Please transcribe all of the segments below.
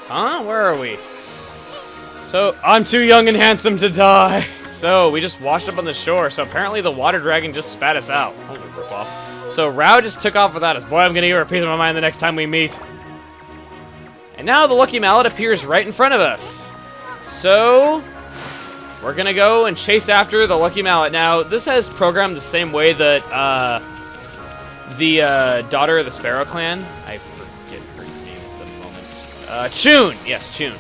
Huh? Where are we? So, I'm too young and handsome to die. So, we just washed up on the shore. So, apparently the water dragon just spat us out. Holy rip-off. So, Rao just took off without us. Boy, I'm gonna give her a piece of my mind the next time we meet. And now the Lucky Mallet appears right in front of us. So, we're gonna go and chase after the Lucky Mallet. Now, this has programmed the same way that the daughter of the Sparrow Clan, I forget her name at the moment. Chun! Yes, Chun.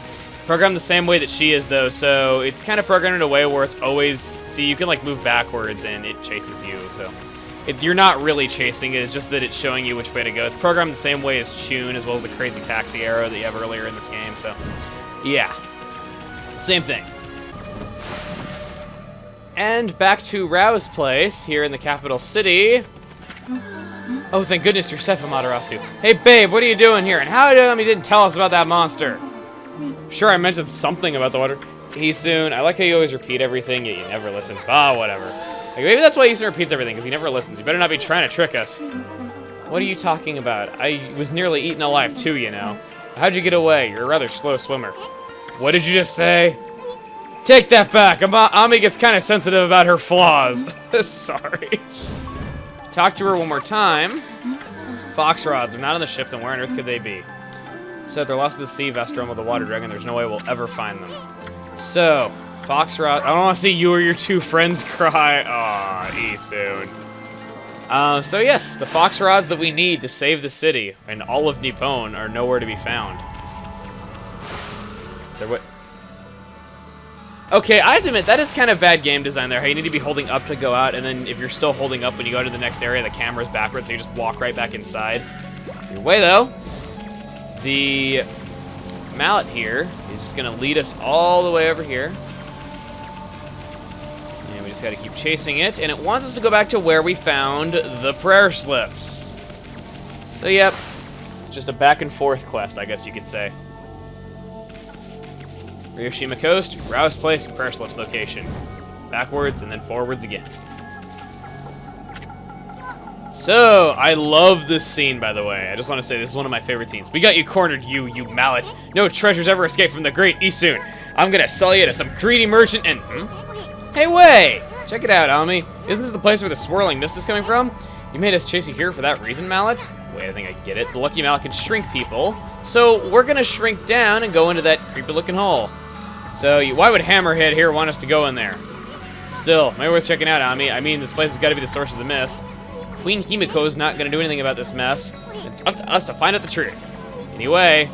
Programmed the same way that she is, though, so it's kind of programmed in a way where it's always... See, you can, like, move backwards and it chases you, so... You're not really chasing it, it's just that it's showing you which way to go. It's programmed the same way as Chun, as well as the crazy taxi arrow that you have earlier in this game, so... Yeah. Same thing. And back to Rao's place, here in the capital city. Oh, thank goodness you're safe, Amaterasu. Hey, babe, what are you doing here? And how come you didn't tell us about that monster? Sure, I mentioned something about the water. Isun, I like how you always repeat everything, yet you never listen. Ah, whatever. Like, maybe that's why Isun repeats everything, because he never listens. You better not be trying to trick us. What are you talking about? I was nearly eaten alive, too, you know. How'd you get away? You're a rather slow swimmer. What did you just say? Take that back. Ami gets kind of sensitive about her flaws. Sorry. Talk to her one more time. Fox rods. They're not on the ship, then where on earth could they be? So if they're lost in the sea, Vestrum with the water dragon, there's no way we'll ever find them. So, fox rod. I don't want to see you or your two friends cry. Aw, Isun. So yes, the fox rods that we need to save the city and all of Nippon are nowhere to be found. They're what? Okay, I have to admit, that is kind of bad game design there. How you need to be holding up to go out, and then if you're still holding up when you go to the next area, the camera's backwards, so you just walk right back inside. Your way, though. The mallet here is just going to lead us all the way over here. And we just got to keep chasing it, and it wants us to go back to where we found the prayer slips. So, yep, it's just a back and forth quest, I guess you could say. Ryoshima Coast, Rao's Place, prayer slips location. Backwards and then forwards again. So, I love this scene, by the way. I just want to say this is one of my favorite scenes. We got you cornered, you mallet. No treasures ever escape from the great Isun. I'm gonna sell you to some greedy merchant and... Hey, wait! Check it out, Ami. Isn't this the place where the swirling mist is coming from? You made us chase you here for that reason, Mallet? Wait, I think I get it. The Lucky Mallet can shrink people. So, we're gonna shrink down and go into that creepy-looking hole. So, why would Hammerhead here want us to go in there? Still, maybe worth checking out, Ami. I mean, this place has got to be the source of the mist. Queen Himiko's not going to do anything about this mess. It's up to us to find out the truth. Anyway,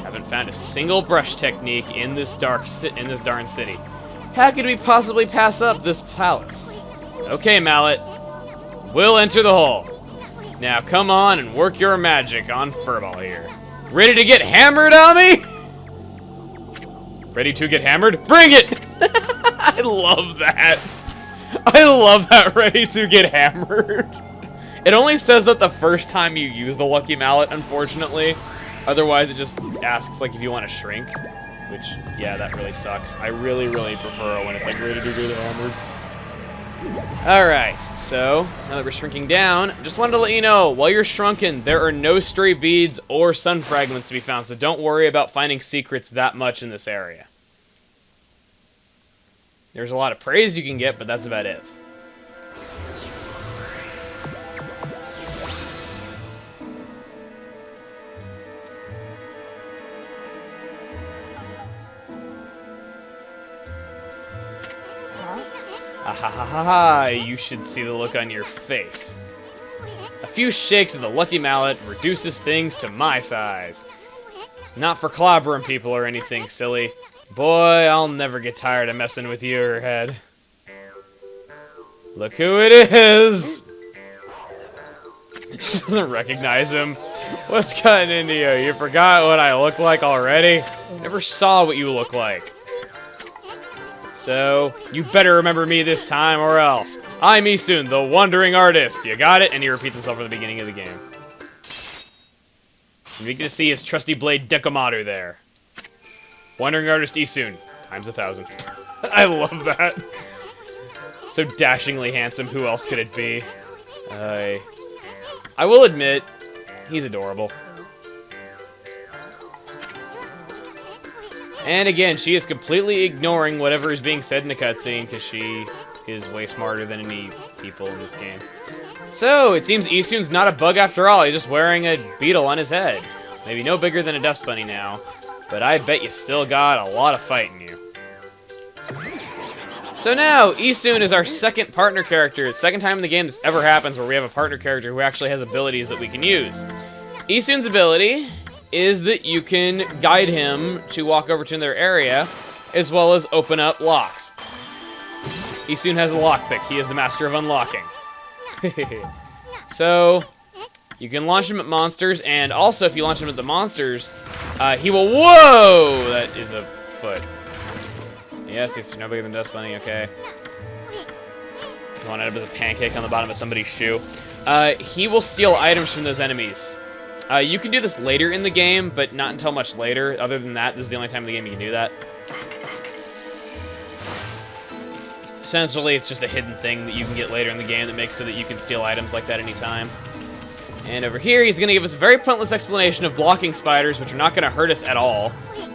haven't found a single brush technique in this darn city. How could we possibly pass up this palace? Okay, Mallet. We'll enter the hole. Now, come on and work your magic on Furball here. Ready to get hammered, Ami? Ready to get hammered? Bring it! I love that. I love that ready to get hammered. It only says that the first time you use the Lucky Mallet, unfortunately. Otherwise, it just asks, like, if you want to shrink. Which, yeah, that really sucks. I really, really prefer when it's, like, ready to get hammered. Alright, so, now that we're shrinking down, just wanted to let you know, while you're shrunken, there are no stray beads or sun fragments to be found, so don't worry about finding secrets that much in this area. There's a lot of praise you can get, but that's about it. Ah, you should see the look on your face. A few shakes of the Lucky Mallet reduces things to my size. It's not for clobbering people or anything silly. Boy, I'll never get tired of messing with your head. Look who it is! She doesn't recognize him. What's gotten into you? You forgot what I looked like already? Never saw what you look like. So, you better remember me this time or else. I'm Isun, the Wandering Artist. You got it? And he repeats himself from the beginning of the game. You get to see his trusty blade Dekomaru there. Wandering Artist Isun, times 1,000. I love that. So dashingly handsome, who else could it be? I will admit, he's adorable. And again, she is completely ignoring whatever is being said in the cutscene because she is way smarter than any people in this game. So, it seems Isun's not a bug after all. He's just wearing a beetle on his head. Maybe no bigger than a dust bunny now, but I bet you still got a lot of fight in you. So now, Isun is our second partner character. It's the second time in the game this ever happens where we have a partner character who actually has abilities that we can use. Isun's ability is that you can guide him to walk over to their area, as well as open up locks. Isun has a lockpick. He is the master of unlocking. So, you can launch him at monsters, and also if you launch him at the monsters, he will... Whoa! That is a foot. Yes, he's no bigger than Dust Bunny, okay. One up as a pancake on the bottom of somebody's shoe. He will steal items from those enemies. You can do this later in the game, but not until much later. Other than that, this is the only time in the game you can do that. Essentially, it's just a hidden thing that you can get later in the game that makes so that you can steal items like that anytime. And over here, he's going to give us a very pointless explanation of blocking spiders, which are not going to hurt us at all.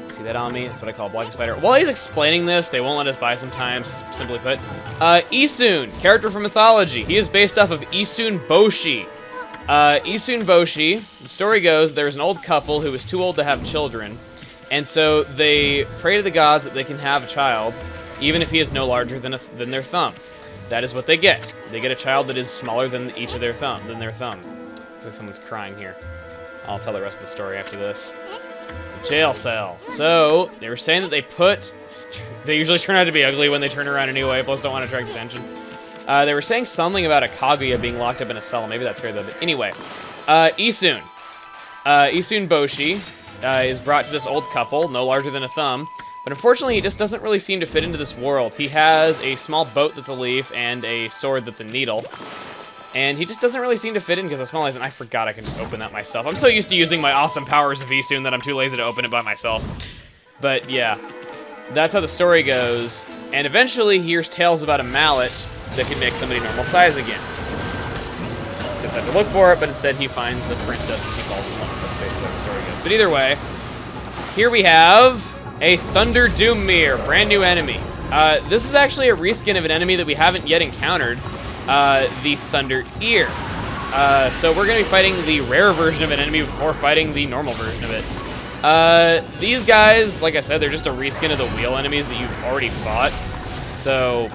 See that on me? That's what I call a blocking spider. While he's explaining this, they won't let us buy sometimes, simply put. Isun, character from mythology. He is based off of Isun Boshi. Isun Boshi, the story goes, there's an old couple who is too old to have children, and so they pray to the gods that they can have a child, even if he is no larger than their thumb. That is what they get. They get a child that is smaller than each of their thumb. Looks like someone's crying here. I'll tell the rest of the story after this. It's a jail cell. So, they were saying that they usually turn out to be ugly when they turn around anyway, plus don't want to attract attention. They were saying something about a Kaguya being locked up in a cell. Maybe that's scared them. But anyway, Isun. Isun Boshi is brought to this old couple, no larger than a thumb. But unfortunately, he just doesn't really seem to fit into this world. He has a small boat that's a leaf and a sword that's a needle. And he just doesn't really seem to fit in because how small he is. And I forgot I can just open that myself. I'm so used to using my awesome powers of Isun that I'm too lazy to open it by myself. But yeah, that's how the story goes. And eventually, he hears tales about a mallet that can make somebody normal size again. Since I have to look for it, but instead he finds a princess and he falls in love. That's basically how the story goes. But either way, here we have a Thunderdome Mayor, brand new enemy. This is actually a reskin of an enemy that we haven't yet encountered, the Thunder Ear. So we're going to be fighting the rare version of an enemy before fighting the normal version of it. These guys, like I said, they're just a reskin of the wheel enemies that you've already fought. So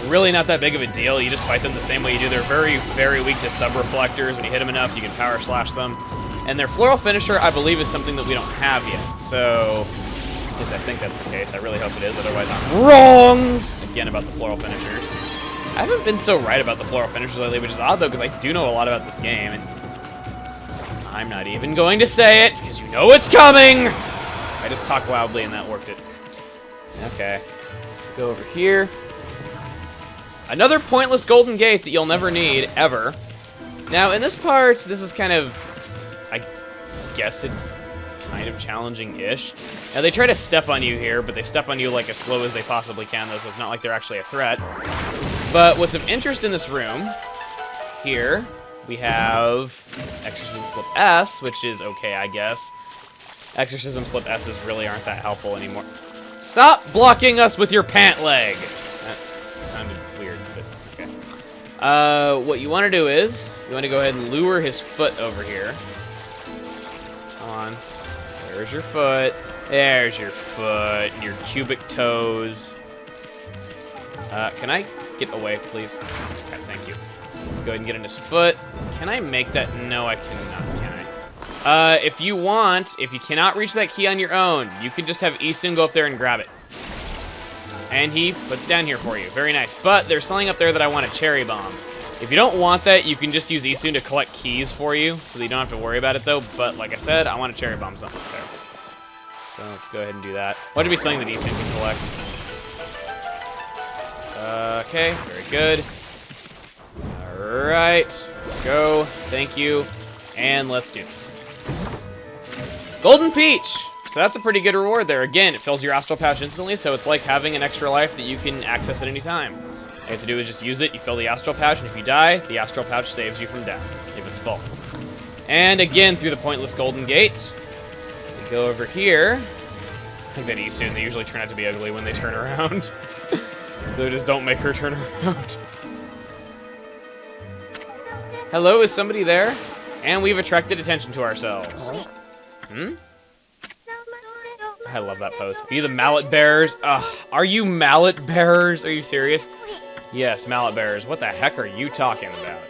really not that big of a deal. You just fight them the same way you do. They're very, very weak to sub-reflectors. When you hit them enough, you can power slash them. And their floral finisher, I believe, is something that we don't have yet. So, yes, I think that's the case. I really hope it is. Otherwise, I'm wrong again about the floral finishers. I haven't been so right about the floral finishers lately, which is odd, though, because I do know a lot about this game. And I'm not even going to say it, because you know it's coming! I just talked loudly, and that worked it. Okay. Let's go over here. Another pointless golden gate that you'll never need, ever. Now, in this part, this is kind of... I guess it's kind of challenging-ish. Now, they try to step on you here, but they step on you, like, as slow as they possibly can, though, so it's not like they're actually a threat. But what's of interest in this room, here, we have Exorcism Slip S, which is okay, I guess. Exorcism Slip S's really aren't that helpful anymore. Stop blocking us with your pant leg! That sounded weird, but okay. What you want to do is, you want to go ahead and lure his foot over here. Come on. There's your foot. There's your foot and your cubic toes. Can I get away, please? Okay, thank you. Let's go ahead and get in his foot. Can I make that? No, I cannot, can I? If you want, if you cannot reach that key on your own, you can just have Isun go up there and grab it. And he puts it down here for you. Very nice. But there's something up there that I want a cherry bomb. If you don't want that, you can just use Isun to collect keys for you, so that you don't have to worry about it, though. But like I said, I want a cherry bomb something up there. So let's go ahead and do that. What would be something that Isun can collect? Okay, very good. Alright, go, thank you, and let's do this. Golden Peach! So that's a pretty good reward there. Again, it fills your astral pouch instantly, so it's like having an extra life that you can access at any time. All you have to do is just use it, you fill the astral pouch, and if you die, the astral pouch saves you from death, if it's full. And again, through the pointless golden gate, we go over here, like that Isun, they usually turn out to be ugly when they turn around. So just don't make her turn around. Hello, is somebody there? And we've attracted attention to ourselves. Hmm? I love that pose. Are you the mallet bearers? Are you mallet bearers? Are you serious? Yes, mallet bearers. What the heck are you talking about?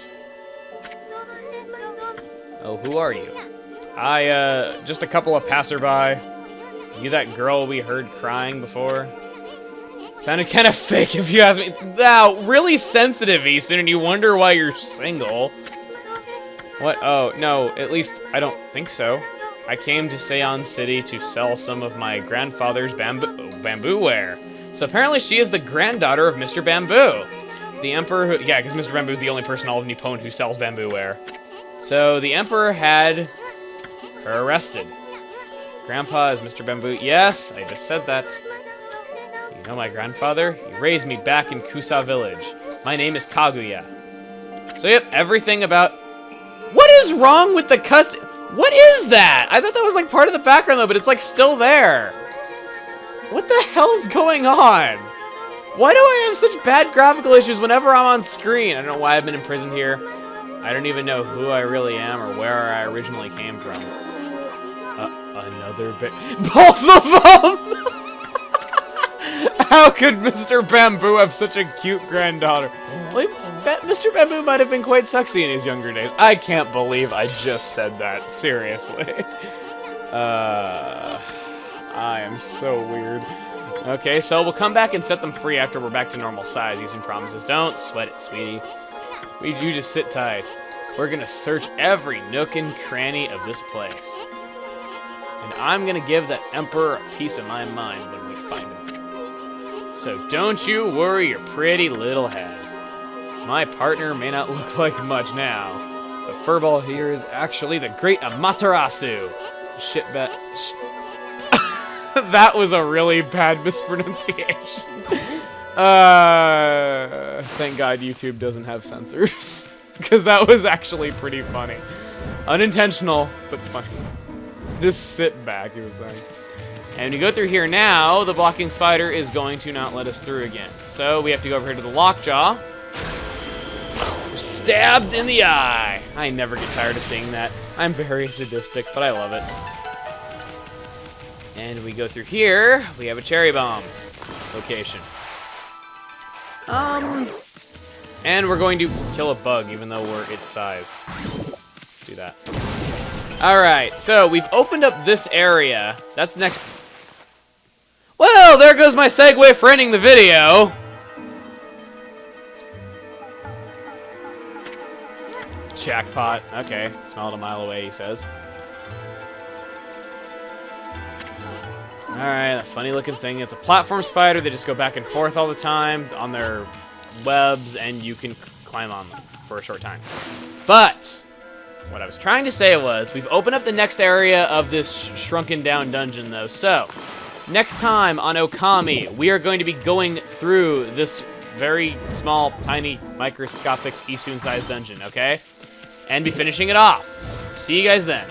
Oh, who are you? Just a couple of passerby. You that girl we heard crying before? Sounded kind of fake if you ask me. Wow, really sensitive, Isun, and you wonder why you're single. What? Oh, no, at least I don't think so. I came to Seon City to sell some of my grandfather's bamboo ware. So apparently she is the granddaughter of Mr. Bamboo. The Emperor who... Yeah, because Mr. Bamboo is the only person in all of Nippon who sells bamboo ware. So the Emperor had her arrested. Grandpa is Mr. Bamboo. Yes, I just said that. You know my grandfather? He raised me back in Kusa village. My name is Kaguya. So yep, everything about... What is wrong with the cuts? What is that? I thought that was like part of the background though, but it's like still there. What the hell's going on? Why do I have such bad graphical issues whenever I'm on screen? I don't know why I've been imprisoned here. I don't even know who I really am or where I originally came from. Another bit. Both of them! How could Mr. Bamboo have such a cute granddaughter? Well, Mr. Bamboo might have been quite sexy in his younger days. I can't believe I just said that. Seriously. I am so weird. Okay, so we'll come back and set them free after we're back to normal size using promises. Don't sweat it, sweetie. You just sit tight. We're gonna search every nook and cranny of this place. And I'm gonna give that Emperor a piece of my mind when we find him. So don't you worry your pretty little head. My partner may not look like much now. The furball here is actually the great Amaterasu. Shitbet. That was a really bad mispronunciation. Thank God YouTube doesn't have censors. Because that was actually pretty funny. Unintentional, but funny. Just sit back, he was saying. And we go through here now, the blocking spider is going to not let us through again. So we have to go over here to the lockjaw. Stabbed in the eye. I never get tired of seeing that. I'm very sadistic, but I love it. And we go through here. We have a cherry bomb location. And we're going to kill a bug, even though we're its size. Let's do that. Alright, so we've opened up this area. That's the next... Well, there goes my segue for ending the video. Jackpot. Okay, smell it a mile away, he says. Alright, a funny looking thing. It's a platform spider. They just go back and forth all the time on their webs, and you can climb on them for a short time. But what I was trying to say was, we've opened up the next area of this shrunken down dungeon, though. So, next time on Okami, we are going to be going through this very small, tiny, microscopic Isun-sized dungeon, okay? And be finishing it off. See you guys then.